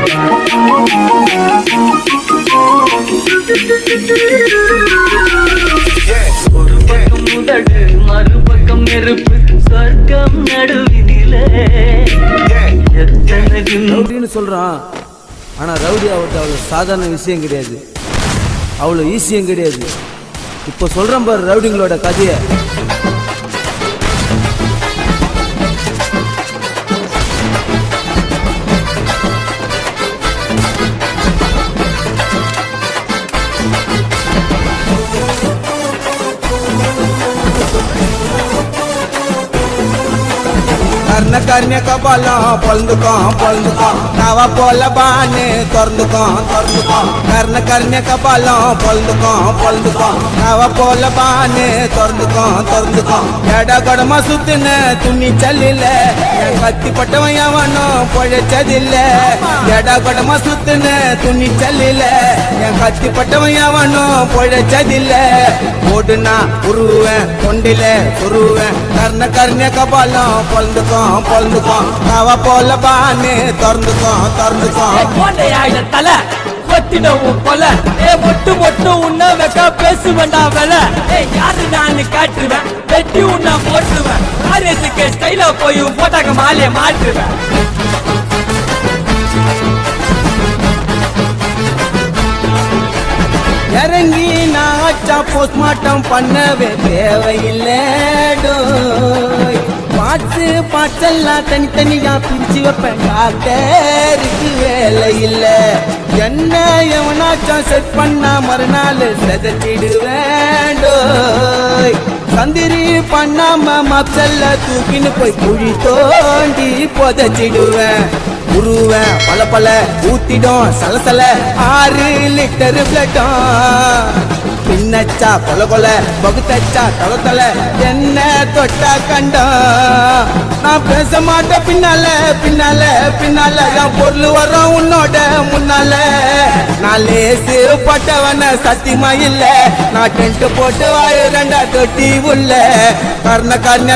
ஒரு பக்கம் முதடு மறுபக்கம் நெருப்பு சொர்க்கம் நடுவினிலே ரவுடின்னு சொல்றான். ஆனா ரவுடி அவர்கிட்ட அவ்வளவு சாதாரண விஷயம் கிடையாது, அவ்வளவு ஈஸியும் கிடையாது. இப்போ சொல்றேன் பாரு ரவுடிங்களோட கதையை. கர்ண கபாலம் பொழுந்துக்கும் நவ போல பானு திறந்துக்கும் கர்ண கபாலம் பொழுந்துக்கும் நவ போல பானு திறந்துக்கும் எட கொடமா சுத்தின துணி சல்லில என் கத்தி பட்டவன் எவனும் பொழைச்சதில்ல. எட கொடமா சுத்தின துணி சல்லில என் கத்தி பட்டவன் எவனும் பொழைச்சதில்ல. ஓடுனா உருவேன் கொண்டில உருவேன் கர்ண கபாலம் பொழுந்துக்கும் நவ போல பானு திறந்துக்கும் தலை கொத்தினவும் போல மொட்டு உன்ன வைக்க பேசுவேண்டா வேலை. யாரு நான் காட்டுவேன் வெட்டி உன்ன போட்டுருவேன். காரியத்துக்கு ஸ்டைலா போய் போட்டாக்க மாலையை மாற்றுவேன். இறங்கி நாச்சா போஸ்ட்மார்ட்டம் பண்ணவே தேவையில்லை. பாட்டெல்லாம் தனித்தனியா பிரிச்சு வைப்பேன். டாக்டருக்கு வேலை இல்ல. என்ன எவனாச்சும் செட் பண்ணா மறுநாள் செதச்சிடுவேன். சந்திரி பண்ணாம மப்சல்ல தூக்கின்னு போய் குழி தோண்டி புதைச்சிடுவேன். உருவேன் பல ஊத்திடும் சலசல 6 லிட்டர் பிளட்டும். பின்னச்சா கொல பகுத்தச்சா தளத்தல என்ன தொட்டா கண்டம். நான் பேச மாட்டேன் பின்னால என் பொருள் வரும் உன்னோட முன்னால. நான் லேசு பட்டவன சத்தியமா இல்ல. நான் டென்ட் போட்டு 2 தொட்டி உள்ள கர்ண